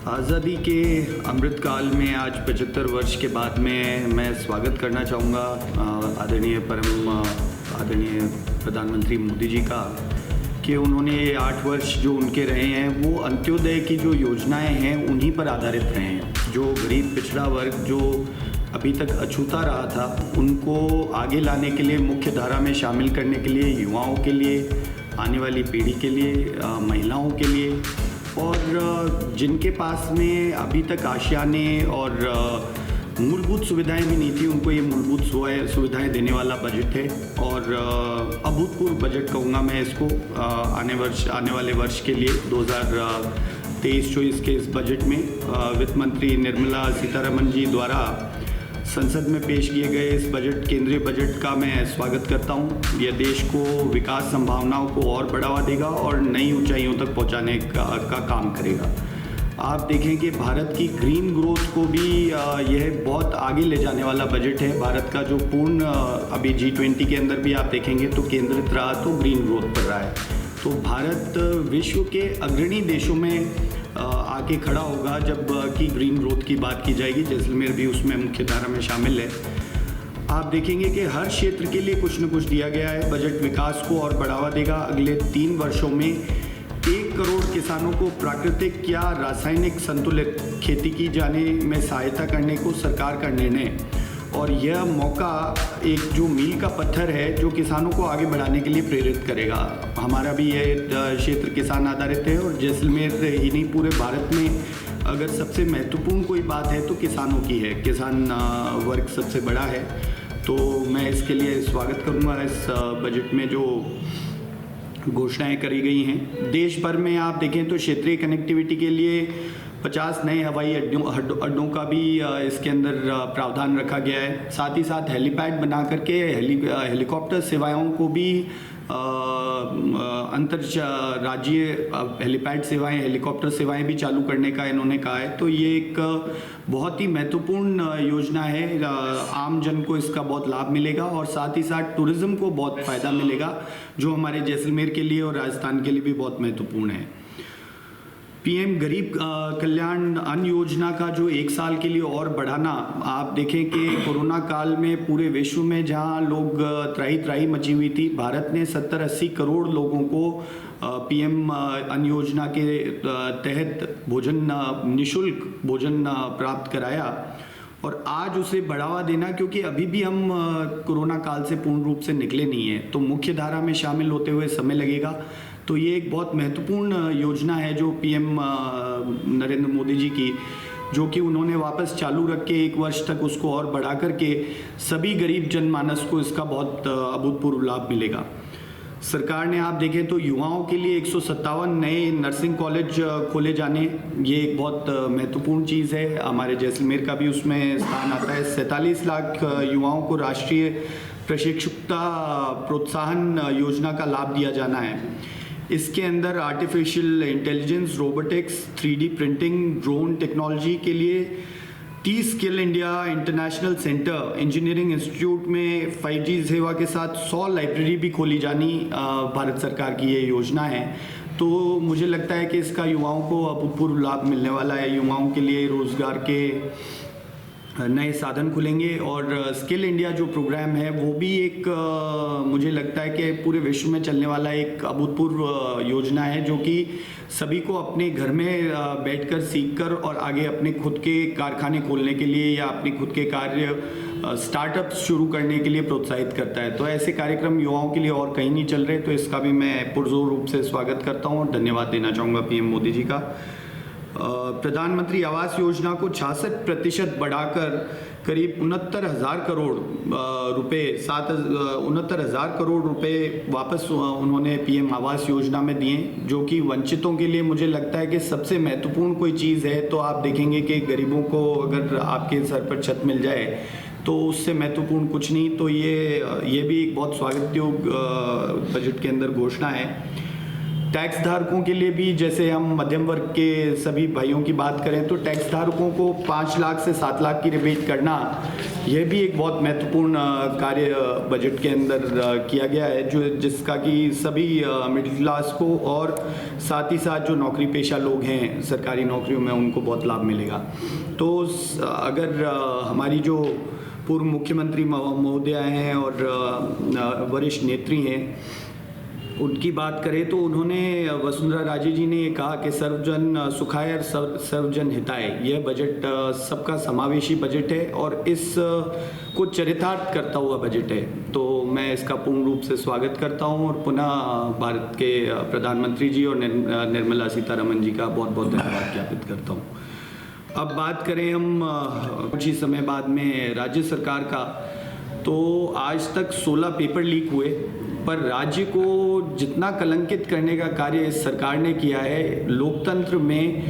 आज़ादी के अमृतकाल में आज 75 वर्ष के बाद में मैं स्वागत करना चाहूँगा आदरणीय प्रधानमंत्री मोदी जी का कि उन्होंने 8 वर्ष जो उनके रहे हैं वो अंत्योदय की जो योजनाएं हैं उन्हीं पर आधारित रहे हैं। जो गरीब पिछड़ा वर्ग जो अभी तक अछूता रहा था उनको आगे लाने के लिए, मुख्य धारा में शामिल करने के लिए, युवाओं के लिए, आने वाली पीढ़ी के लिए, महिलाओं के लिए और जिनके पास में अभी तक आशियाने और मूलभूत सुविधाएं भी नहीं थी, उनको ये मूलभूत सुविधाएं देने वाला बजट है। और अभूतपूर्व बजट कहूँगा मैं इसको आने वाले वर्ष के लिए 2023-24 के इस बजट में वित्त मंत्री निर्मला सीतारमण जी द्वारा संसद में पेश किए गए इस केंद्रीय बजट का मैं स्वागत करता हूं। यह देश को विकास संभावनाओं को और बढ़ावा देगा और नई ऊंचाइयों तक पहुंचाने का काम करेगा। आप देखें कि भारत की ग्रीन ग्रोथ को भी यह बहुत आगे ले जाने वाला बजट है। भारत का जो पूर्ण अभी G20 के अंदर भी आप देखेंगे तो केंद्रित रहा तो ग्रीन ग्रोथ पर रहा है। तो भारत विश्व के अग्रणी देशों में आके खड़ा होगा जब कि ग्रीन ग्रोथ की बात की जाएगी। जैसलमेर भी उसमें मुख्य धारा में शामिल है। आप देखेंगे कि हर क्षेत्र के लिए कुछ न कुछ दिया गया है। बजट विकास को और बढ़ावा देगा। अगले 3 वर्षों में 1 करोड़ किसानों को प्राकृतिक या रासायनिक संतुलित खेती की जाने में सहायता करने को सरकार का निर्णय, और यह मौका एक जो मील का पत्थर है जो किसानों को आगे बढ़ाने के लिए प्रेरित करेगा। हमारा भी यह क्षेत्र किसान आधारित है और जैसलमेर ही नहीं पूरे भारत में अगर सबसे महत्वपूर्ण कोई बात है तो किसानों की है। किसान वर्ग सबसे बड़ा है। तो मैं इसके लिए स्वागत करूँगा इस बजट में जो घोषणाएं करी गई हैं। देश भर में आप देखें तो क्षेत्रीय कनेक्टिविटी के लिए 50 नए हवाई अड्डों का भी इसके अंदर प्रावधान रखा गया है। साथ ही साथ हेलीपैड बना करके हेलीकॉप्टर सेवाओं को भी अंतर राज्यीय हेलीपैड सेवाएं, हेलीकॉप्टर सेवाएं भी चालू करने का इन्होंने कहा है। तो ये एक बहुत ही महत्वपूर्ण योजना है। आम जन को इसका बहुत लाभ मिलेगा और साथ ही साथ टूरिज्म को बहुत फ़ायदा मिलेगा जो हमारे जैसलमेर के लिए और राजस्थान के लिए भी बहुत महत्वपूर्ण है। पीएम गरीब कल्याण अन्न योजना का जो 1 साल के लिए और बढ़ाना, आप देखें कि कोरोना काल में पूरे विश्व में जहां लोग त्राही मची हुई थी, भारत ने 70-80 करोड़ लोगों को पीएम अन्न योजना के तहत निःशुल्क भोजन प्राप्त कराया। और आज उसे बढ़ावा देना, क्योंकि अभी भी हम कोरोना काल से पूर्ण रूप से निकले नहीं हैं, तो मुख्य धारा में शामिल होते हुए समय लगेगा। तो ये एक बहुत महत्वपूर्ण योजना है जो पीएम नरेंद्र मोदी जी की, जो कि उन्होंने वापस चालू रख के 1 वर्ष तक उसको और बढ़ा करके सभी गरीब जनमानस को इसका बहुत अभूतपूर्व लाभ मिलेगा। सरकार ने आप देखें तो युवाओं के लिए 157 नए नर्सिंग कॉलेज खोले जाने, ये एक बहुत महत्वपूर्ण चीज़ है। हमारे जैसलमेर का भी उसमें स्थान आता है। 47 लाख युवाओं को राष्ट्रीय प्रशिक्षुता प्रोत्साहन योजना का लाभ दिया जाना है। इसके अंदर artificial intelligence, robotics, 3D printing, drone technology के लिए 30 skill India international centre engineering institute में 5G सेवा के साथ 100 लाइब्रेरी भी खोली जानी भारत सरकार की ये योजना है। तो मुझे लगता है कि इसका युवाओं को अभूतपूर्व लाभ मिलने वाला है। युवाओं के लिए रोजगार के नए साधन खुलेंगे और स्किल इंडिया जो प्रोग्राम है वो भी एक मुझे लगता है कि पूरे विश्व में चलने वाला एक अभूतपूर्व योजना है, जो कि सभी को अपने घर में बैठकर सीखकर और आगे अपने खुद के कारखाने खोलने के लिए या अपने खुद के कार्य स्टार्टअप्स शुरू करने के लिए प्रोत्साहित करता है। तो ऐसे कार्यक्रम युवाओं के लिए और कहीं नहीं चल रहे, तो इसका भी मैं पुरजोर रूप से स्वागत करता हूँ और धन्यवाद देना चाहूँगा पीएम मोदी जी का। प्रधानमंत्री आवास योजना को 66% बढ़ाकर करीब 69,000 करोड़ रुपए 69,000 करोड़ रुपए वापस उन्होंने पीएम आवास योजना में दिए, जो कि वंचितों के लिए मुझे लगता है कि सबसे महत्वपूर्ण कोई चीज़ है। तो आप देखेंगे कि गरीबों को अगर आपके सर पर छत मिल जाए तो उससे महत्वपूर्ण कुछ नहीं। तो ये भी एक बहुत स्वागत योग्य बजट के अंदर घोषणा है। टैक्स धारकों के लिए भी, जैसे हम मध्यम वर्ग के सभी भाइयों की बात करें तो टैक्स धारकों को 5 लाख से 7 लाख की रिबेट करना, यह भी एक बहुत महत्वपूर्ण कार्य बजट के अंदर किया गया है, जो जिसका कि सभी मिडिल क्लास को और साथ ही साथ जो नौकरी पेशा लोग हैं सरकारी नौकरियों में उनको बहुत लाभ मिलेगा। तो अगर हमारी जो पूर्व मुख्यमंत्री महोदया हैं और वरिष्ठ नेत्री हैं उनकी बात करें तो उन्होंने, वसुंधरा राजे जी ने ये कहा कि सर्वजन सुखाय और सर्वजन हिताय, यह बजट सबका समावेशी बजट है और इस को चरितार्थ करता हुआ बजट है। तो मैं इसका पूर्ण रूप से स्वागत करता हूं और पुनः भारत के प्रधानमंत्री जी और निर्मला सीतारमण जी का बहुत बहुत धन्यवाद ज्ञापित करता हूं। अब बात करें हम कुछ ही समय बाद में राज्य सरकार का, तो आज तक 16 पेपर लीक हुए, पर राज्य को जितना कलंकित करने का कार्य इस सरकार ने किया है, लोकतंत्र में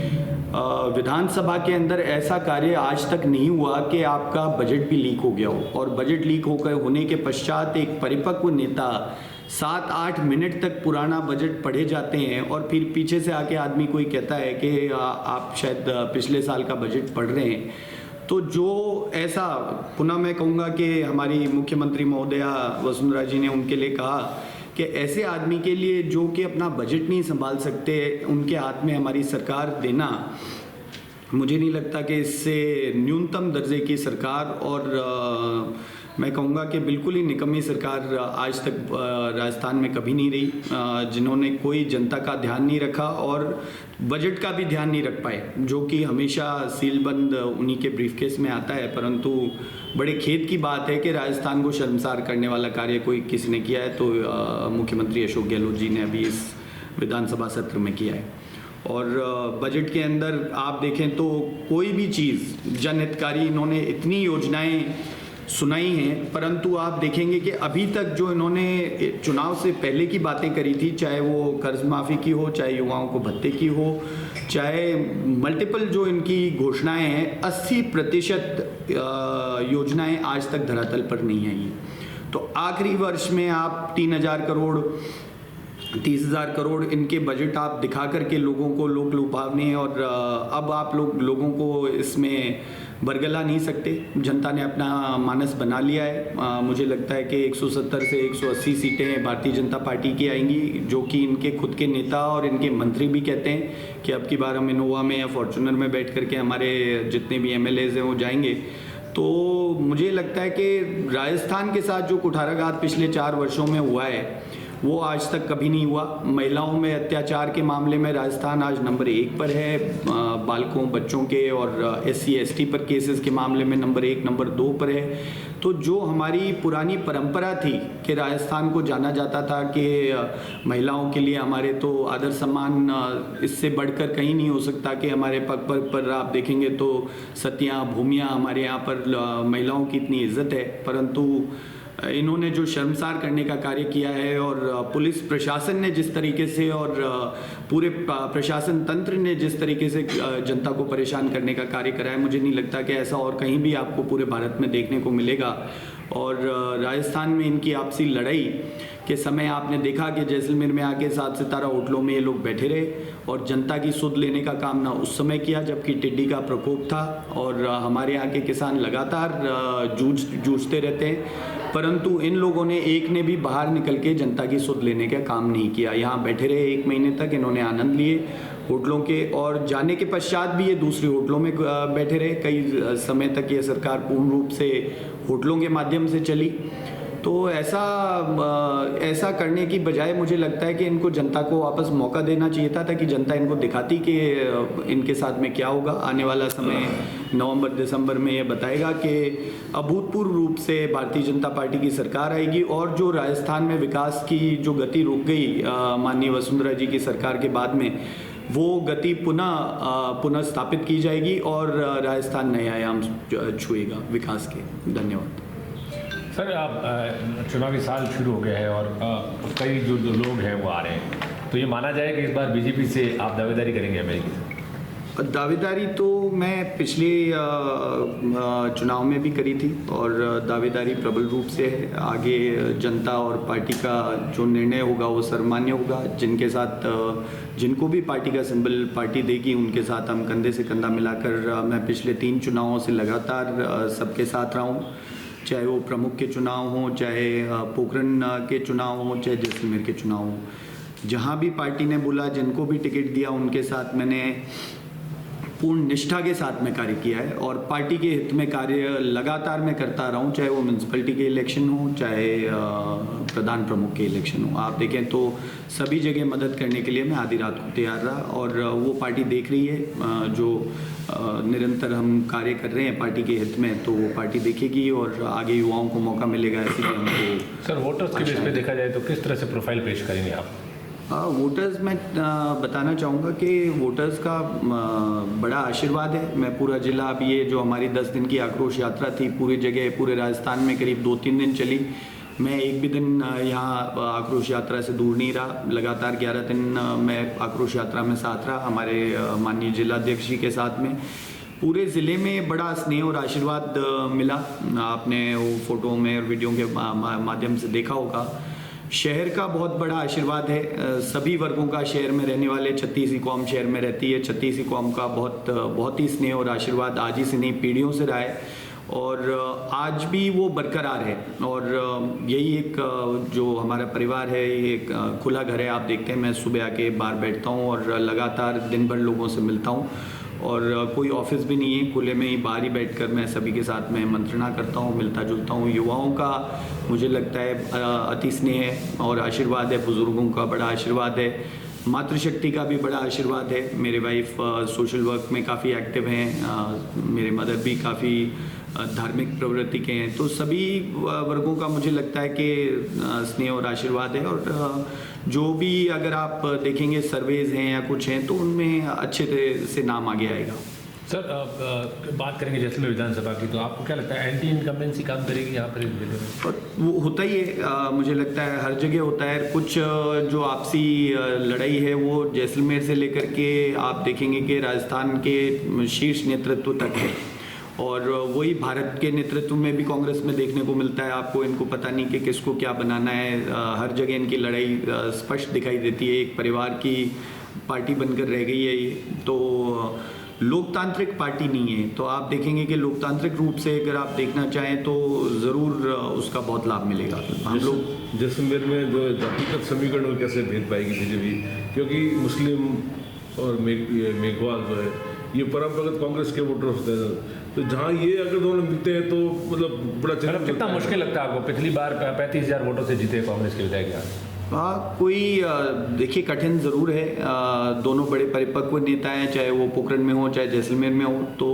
विधानसभा के अंदर ऐसा कार्य आज तक नहीं हुआ कि आपका बजट भी लीक हो गया हो। और बजट लीक होने के पश्चात एक परिपक्व नेता 7-8 मिनट तक पुराना बजट पढ़े जाते हैं और फिर पीछे से आके आदमी कोई कहता है कि आप शायद पिछले साल का बजट पढ़ रहे हैं। तो जो ऐसा, पुनः मैं कहूँगा कि हमारी मुख्यमंत्री महोदया वसुंधरा जी ने उनके लिए कहा कि ऐसे आदमी के लिए जो कि अपना बजट नहीं संभाल सकते, उनके हाथ में हमारी सरकार देना, मुझे नहीं लगता कि इससे न्यूनतम दर्जे की सरकार और मैं कहूँगा कि बिल्कुल ही निकम्मी सरकार आज तक राजस्थान में कभी नहीं रही, जिन्होंने कोई जनता का ध्यान नहीं रखा और बजट का भी ध्यान नहीं रख पाए, जो कि हमेशा सीलबंद उन्हीं के ब्रीफकेस में आता है। परंतु बड़े खेद की बात है कि राजस्थान को शर्मसार करने वाला कार्य कोई किसी ने किया है, तो मुख्यमंत्री अशोक गहलोत जी ने अभी इस विधानसभा सत्र में किया है। और बजट के अंदर आप देखें तो कोई भी चीज़ जनहितकारी, इन्होंने इतनी योजनाएं सुनाई हैं, परंतु आप देखेंगे कि अभी तक जो इन्होंने चुनाव से पहले की बातें करी थी, चाहे वो कर्ज माफ़ी की हो, चाहे युवाओं को भत्ते की हो, चाहे मल्टीपल जो इनकी घोषणाएं हैं, 80% योजनाएं आज तक धरातल पर नहीं आई हैं। तो आखिरी वर्ष में आप 3,000 करोड़ 30,000 करोड़ इनके बजट आप दिखा करके लोगों को लोक लुभावने, और अब आप लोगों को इसमें बरगला नहीं सकते। जनता ने अपना मानस बना लिया है। मुझे लगता है कि 170 से 180 सीटें भारतीय जनता पार्टी की आएंगी, जो कि इनके खुद के नेता और इनके मंत्री भी कहते हैं कि अब की बार हम इनोवा में या फॉर्चूनर में बैठ करके हमारे जितने भी MLAs हैं वो जाएंगे। तो मुझे लगता है कि राजस्थान के साथ जो कुठाराघात पिछले 4 वर्षों में हुआ है वो आज तक कभी नहीं हुआ। महिलाओं में अत्याचार के मामले में राजस्थान आज नंबर 1 पर है, बालकों बच्चों के और SC ST पर केसेस के मामले में नंबर 1 नंबर 2 पर है। तो जो हमारी पुरानी परंपरा थी कि राजस्थान को जाना जाता था कि महिलाओं के लिए हमारे तो आदर सम्मान इससे बढ़कर कहीं नहीं हो सकता, कि हमारे पग पर आप देखेंगे तो सतियाँ भूमियाँ, हमारे यहाँ पर महिलाओं की इतनी इज्जत है, परंतु इन्होंने जो शर्मसार करने का कार्य किया है और पुलिस प्रशासन ने जिस तरीके से और पूरे प्रशासन तंत्र ने जिस तरीके से जनता को परेशान करने का कार्य करा है, मुझे नहीं लगता कि ऐसा और कहीं भी आपको पूरे भारत में देखने को मिलेगा। और राजस्थान में इनकी आपसी लड़ाई के समय आपने देखा कि जैसलमेर में आके 7 सितारा होटलों में ये लोग बैठे रहे और जनता की सुध लेने का काम ना उस समय किया जबकि टिड्डी का प्रकोप था, और हमारे यहाँ के किसान लगातार जूझते रहते हैं, परंतु इन लोगों ने एक ने भी बाहर निकल के जनता की सुध लेने का काम नहीं किया। यहाँ बैठे रहे 1 महीने तक, इन्होंने आनंद लिए होटलों के, और जाने के पश्चात भी ये दूसरे होटलों में बैठे रहे। कई समय तक ये सरकार पूर्ण रूप से होटलों के माध्यम से चली। तो ऐसा करने की बजाय मुझे लगता है कि इनको जनता को वापस मौका देना चाहिए था, ताकि जनता इनको दिखाती कि इनके साथ में क्या होगा। आने वाला समय नवंबर दिसंबर में ये बताएगा कि अभूतपूर्व रूप से भारतीय जनता पार्टी की सरकार आएगी, और जो राजस्थान में विकास की जो गति रुक गई माननीय वसुंधरा जी की सरकार के बाद में, वो गति पुनः स्थापित की जाएगी और राजस्थान नए आयाम छुएगा विकास के। धन्यवाद सर। आप चुनावी साल शुरू हो गया है और कई जो लोग हैं वो आ रहे हैं, तो ये माना जाए कि इस बार बीजेपी से आप दावेदारी करेंगे अमेरिकी से? दावेदारी तो मैं पिछले चुनाव में भी करी थी और दावेदारी प्रबल रूप से है। आगे जनता और पार्टी का जो निर्णय होगा वो सर्वमान्य होगा। जिनके साथ जिनको भी पार्टी का सिंबल पार्टी देगी उनके साथ हम कंधे से कंधा मिलाकर मैं पिछले 3 चुनावों से लगातार सबके साथ रहा हूँ, चाहे वो प्रमुख के चुनाव हों, चाहे पोखरण के चुनाव हों, चाहे जैसलमेर के चुनाव हों। जहाँ भी पार्टी ने बोला, जिनको भी टिकट दिया, उनके साथ मैंने पूर्ण निष्ठा के साथ में कार्य किया है और पार्टी के हित में कार्य लगातार मैं करता रहा हूँ, चाहे वो म्यूनसिपैलिटी के इलेक्शन हो, चाहे प्रधान प्रमुख के इलेक्शन हो। आप देखें तो सभी जगह मदद करने के लिए मैं आधी रात को तैयार रहा और वो पार्टी देख रही है जो निरंतर हम कार्य कर रहे हैं पार्टी के हित में, तो वो पार्टी देखेगी और आगे युवाओं को मौका मिलेगा। ऐसे ही हमको सर वोटर्स के बेस पे देखा जाए तो किस तरह से प्रोफाइल पेश करेंगे आप? वोटर्स में बताना चाहूँगा कि वोटर्स का बड़ा आशीर्वाद है। मैं पूरा जिला, अब ये जो हमारी 10 दिन की आक्रोश यात्रा थी, पूरी जगह पूरे राजस्थान में करीब 2-3 दिन चली। मैं एक भी दिन यहाँ आक्रोश यात्रा से दूर नहीं रहा। लगातार 11 दिन मैं आक्रोश यात्रा में साथ रहा हमारे माननीय जिलाध्यक्ष जी के साथ में। पूरे ज़िले में बड़ा स्नेह और आशीर्वाद मिला। आपने वो फोटो में और वीडियो के माध्यम से देखा होगा। शहर का बहुत बड़ा आशीर्वाद है। सभी वर्गों का शहर में रहने वाले 36 कौम शहर में रहती है। 36 कौम का बहुत ही स्नेह और आशीर्वाद आज ही से नहीं, पीढ़ियों से रहा है और आज भी वो बरकरार है। और यही एक जो हमारा परिवार है, ये एक खुला घर है। आप देखते हैं मैं सुबह आके बाहर बैठता हूँ और लगातार दिन भर लोगों से मिलता हूँ और कोई ऑफिस भी नहीं है, खुले में ही बाहर ही बैठकर मैं सभी के साथ में मंत्रणा करता हूँ, मिलता जुलता हूँ। युवाओं का मुझे लगता है अति स्नेह और आशीर्वाद है, बुज़ुर्गों का बड़ा आशीर्वाद है, मातृशक्ति का भी बड़ा आशीर्वाद है। मेरे वाइफ सोशल वर्क में काफ़ी एक्टिव हैं, मेरे मदर भी काफ़ी धार्मिक प्रवृत्ति के हैं। तो सभी वर्गों का मुझे लगता है कि स्नेह और आशीर्वाद है और जो भी अगर आप देखेंगे सर्वेज हैं या कुछ हैं तो उनमें अच्छे तरह से नाम आगे आएगा। सर बात करेंगे जैसलमेर विधानसभा की, तो आपको क्या लगता है एंटी इनकम्बेंसी काम करेगी यहाँ पर इस जिले में? और वो होता ही है, मुझे लगता है हर जगह होता है। कुछ जो आपसी लड़ाई है वो जैसलमेर से लेकर के आप देखेंगे कि राजस्थान के शीर्ष नेतृत्व तक है और वही भारत के नेतृत्व में भी कांग्रेस में देखने को मिलता है आपको। इनको पता नहीं कि किसको क्या बनाना है। हर जगह इनकी लड़ाई स्पष्ट दिखाई देती है। एक परिवार की पार्टी बनकर रह गई है ये। तो लोकतांत्रिक पार्टी नहीं है। तो आप देखेंगे कि लोकतांत्रिक रूप से अगर आप देखना चाहें तो ज़रूर उसका बहुत लाभ मिलेगा। हम लोग जैसलमेर में जो जातिगत समीकरण कैसे भेद पाएगी बीजेपी, क्योंकि मुस्लिम और मेघवाल जो है ये परंपरागत कांग्रेस के वोटर होते हैं, तो जहाँ ये अगर दोनों मिलते हैं तो मतलब बड़ा चैलेंज। कितना मुश्किल लगता है आपको? पिछली बार 35,000 वोटों से जीते कांग्रेस के विधायक यहाँ। कोई देखिए कठिन ज़रूर है। दोनों बड़े परिपक्व नेता हैं, चाहे वो पोखरण में हो चाहे जैसलमेर में हो। तो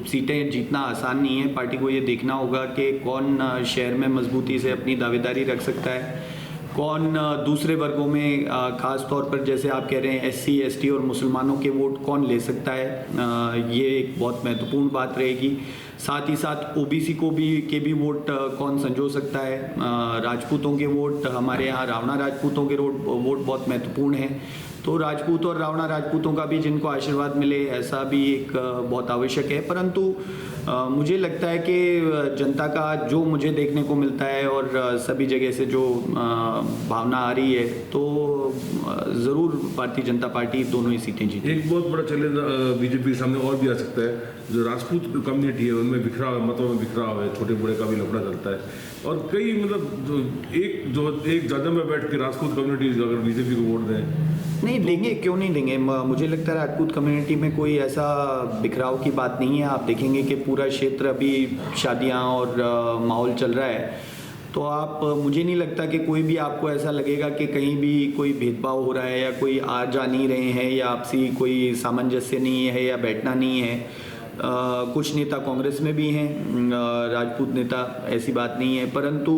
सीटें जीतना आसान नहीं है। पार्टी को ये देखना होगा कि कौन शहर में मजबूती से अपनी दावेदारी रख सकता है, कौन दूसरे वर्गों में ख़ास तौर पर जैसे आप कह रहे हैं SC ST और मुसलमानों के वोट कौन ले सकता है। ये एक बहुत महत्वपूर्ण बात रहेगी। साथ ही साथ OBC के भी वोट कौन संजो सकता है। राजपूतों के वोट, हमारे यहाँ रावणा राजपूतों के वोट बहुत महत्वपूर्ण हैं। तो राजपूत और रावणा राजपूतों का भी जिनको आशीर्वाद मिले ऐसा भी एक बहुत आवश्यक है। परंतु मुझे लगता है कि जनता का जो मुझे देखने को मिलता है और सभी जगह से जो भावना आ रही है तो ज़रूर भारतीय जनता पार्टी दोनों ही सीटें जीती। एक बहुत बड़ा चैलेंज बीजेपी के सामने और भी आ सकता है। जो राजपूत कम्युनिटी है उनमें बिखरा हुआ, मतों में बिखरा हुआ है, छोटे बड़े का भी लफड़ा चलता है और कई मतलब एक जगह में बैठ के राजपूत कम्युनिटी अगर बीजेपी को वोट दें, नहीं देंगे, क्यों नहीं देंगे। मुझे लगता है राजपूत कम्युनिटी में कोई ऐसा बिखराव की बात नहीं है। आप देखेंगे कि पूरा क्षेत्र अभी शादियां और माहौल चल रहा है। तो आप मुझे नहीं लगता कि कोई भी आपको ऐसा लगेगा कि कहीं भी कोई भेदभाव हो रहा है या कोई आ जा नहीं रहे हैं या आपसी कोई सामंजस्य नहीं है या बैठना नहीं है। कुछ नेता कांग्रेस में भी हैं, राजपूत नेता, ऐसी बात नहीं है। परंतु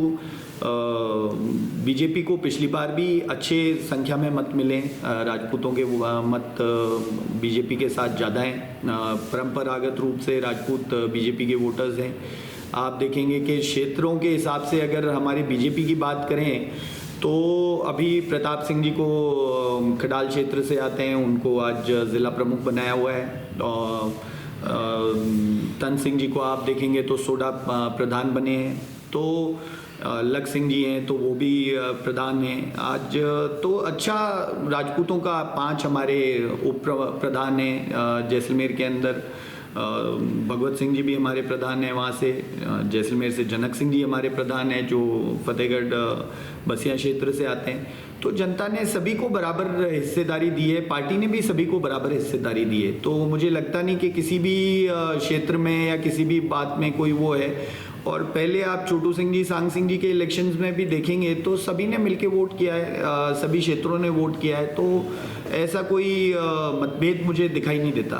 बीजेपी को पिछली बार भी अच्छे संख्या में मत मिले। राजपूतों के मत बीजेपी के साथ ज़्यादा हैं। परंपरागत रूप से राजपूत बीजेपी के वोटर्स हैं। आप देखेंगे कि क्षेत्रों के हिसाब से अगर हमारी बीजेपी की बात करें तो अभी प्रताप सिंह जी को खडाल क्षेत्र से आते हैं, उनको आज ज़िला प्रमुख बनाया हुआ है तन सिंह जी को आप देखेंगे तो सोडा प्रधान बने हैं, तो लख सिंह जी हैं तो वो भी प्रधान हैं आज। तो अच्छा, राजपूतों का 5 हमारे उप प्रधान हैं जैसलमेर के अंदर। भगवत सिंह जी भी हमारे प्रधान हैं वहाँ से, जैसलमेर से जनक सिंह जी हमारे प्रधान हैं जो फतेहगढ़ बसिया क्षेत्र से आते हैं। तो जनता ने सभी को बराबर हिस्सेदारी दी है, पार्टी ने भी सभी को बराबर हिस्सेदारी दी है। तो मुझे लगता नहीं कि किसी भी क्षेत्र में या किसी भी बात में कोई वो है। और पहले आप छोटू सिंह जी, सांग सिंह जी के इलेक्शंस में भी देखेंगे तो सभी ने मिलके वोट किया है, सभी क्षेत्रों ने वोट किया है। तो ऐसा कोई मतभेद मुझे दिखाई नहीं देता।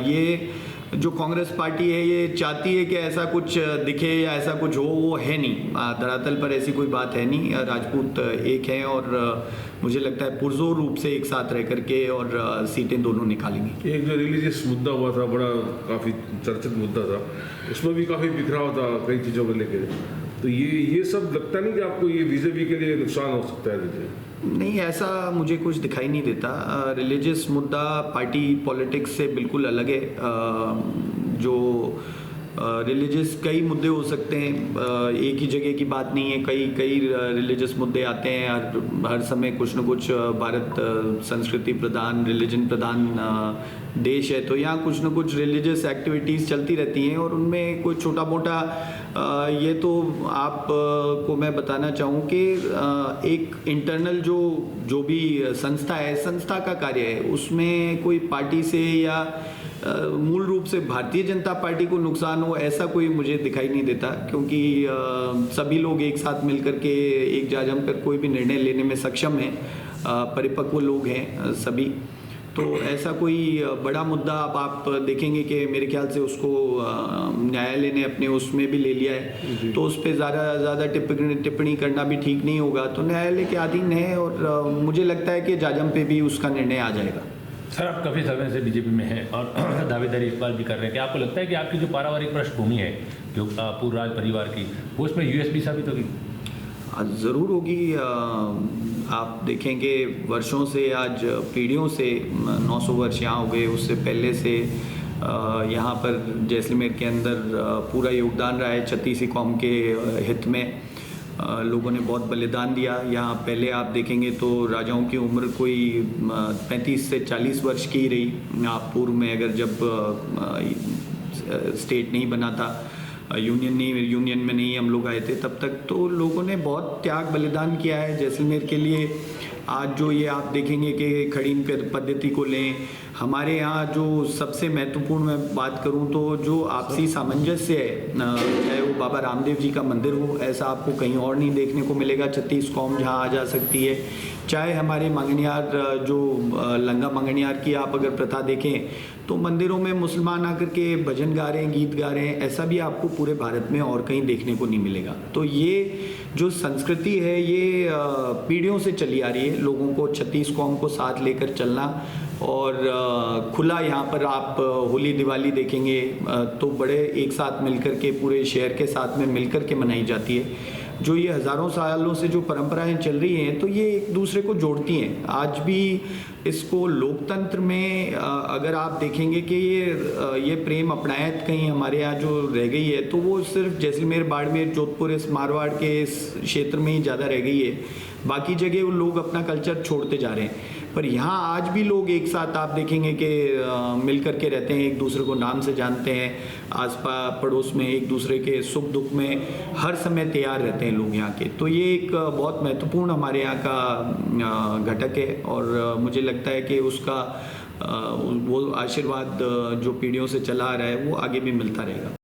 ये जो कांग्रेस पार्टी है ये चाहती है कि ऐसा कुछ दिखे या ऐसा कुछ हो, वो है नहीं। धरातल पर ऐसी कोई बात है नहीं। राजपूत एक हैं और मुझे लगता है पुरजोर रूप से एक साथ रह करके और सीटें दोनों निकालेंगे। एक जो रिलीजियस मुद्दा हुआ था, बड़ा काफ़ी चर्चित मुद्दा था, उसमें भी काफ़ी बिखराव था कई चीज़ों को लेकर। तो ये सब लगता नहीं कि आपको ये बीजेपी के लिए नुकसान हो सकता है? नहीं, ऐसा मुझे कुछ दिखाई नहीं देता। रिलीजियस मुद्दा पार्टी पॉलिटिक्स से बिल्कुल अलग है। जो रिलीजियस कई मुद्दे हो सकते हैं, एक ही जगह की बात नहीं है। कई रिलीजियस मुद्दे आते हैं हर समय। कुछ न कुछ भारत संस्कृति प्रधान, रिलीजन प्रधान देश है, तो यहाँ कुछ न कुछ रिलीजियस एक्टिविटीज़ चलती रहती हैं और उनमें कोई छोटा मोटा ये तो आप को मैं बताना चाहूँ कि एक इंटरनल जो भी संस्था है, संस्था का कार्य है, उसमें कोई पार्टी से या मूल रूप से भारतीय जनता पार्टी को नुकसान हो, ऐसा कोई मुझे दिखाई नहीं देता। क्योंकि सभी लोग एक साथ मिलकर के एक जा जमकर कोई भी निर्णय लेने में सक्षम हैं, परिपक्व लोग हैं सभी। तो ऐसा कोई बड़ा मुद्दा अब आप देखेंगे कि मेरे ख्याल से उसको न्यायालय ने अपने उसमें भी ले लिया है, तो उस पर ज़्यादा टिप्पणी करना भी ठीक नहीं होगा। तो न्यायालय के अधीन है और मुझे लगता है कि जाजम पे भी उसका निर्णय आ जाएगा। सर, आप काफ़ी समय से बीजेपी में हैं और दावेदारी इस बार भी कर रहे हैं कि आपको लगता है कि आपकी जो पारिवारिक पृष्ठभूमि है जो पूर्व राज परिवार की, वो इसमें यूएसपी साबित होगी? ज़रूर होगी। आप देखेंगे वर्षों से, आज पीढ़ियों से, 900 वर्ष यहाँ हो गए, उससे पहले से यहाँ पर जैसलमेर के अंदर पूरा योगदान रहा है छत्तीसी कौम के हित में। लोगों ने बहुत बलिदान दिया। यहाँ पहले आप देखेंगे तो राजाओं की उम्र कोई 35 से 40 वर्ष की रही। आप पूर्व में अगर जब स्टेट नहीं बना था, यूनियन में नहीं हम लोग आए थे, तब तक तो लोगों ने बहुत त्याग बलिदान किया है जैसलमेर के लिए। आज जो ये आप देखेंगे कि खड़ीन पद्धति को लें, हमारे यहाँ जो सबसे महत्वपूर्ण मैं बात करूँ तो जो आपसी सामंजस्य है, चाहे वो बाबा रामदेव जी का मंदिर हो, ऐसा आपको कहीं और नहीं देखने को मिलेगा। 36 कौम जहाँ आ जा सकती है। चाहे हमारे मंगनियार, जो लंगा मंगनियार की आप अगर प्रथा देखें तो मंदिरों में मुसलमान आकर के भजन गा रहे हैं, गीत गा रहे हैं, ऐसा भी आपको पूरे भारत में और कहीं देखने को नहीं मिलेगा। तो ये जो संस्कृति है ये पीढ़ियों से चली आ रही है। लोगों को 36 कौम को साथ लेकर चलना और खुला यहाँ पर आप होली दिवाली देखेंगे तो बड़े एक साथ मिलकर के पूरे शहर के साथ में मिलकर के मनाई जाती है। जो ये हज़ारों सालों से जो परंपराएं चल रही हैं तो ये एक दूसरे को जोड़ती हैं। आज भी इसको लोकतंत्र में अगर आप देखेंगे कि ये प्रेम अपनायत कहीं हमारे यहाँ जो रह गई है तो वो सिर्फ जैसलमेर, बाड़मेर, जोधपुर, इस मारवाड़ के इस क्षेत्र में ही ज़्यादा रह गई है। बाकी जगह वो लोग अपना कल्चर छोड़ते जा रहे हैं, पर यहाँ आज भी लोग एक साथ आप देखेंगे कि मिल कर के रहते हैं, एक दूसरे को नाम से जानते हैं, आस पड़ोस में एक दूसरे के सुख दुख में हर समय तैयार रहते हैं लोग यहाँ के। तो ये एक बहुत महत्वपूर्ण हमारे यहाँ का घटक है और मुझे लगता है कि उसका वो आशीर्वाद जो पीढ़ियों से चला आ रहा है वो आगे भी मिलता रहेगा।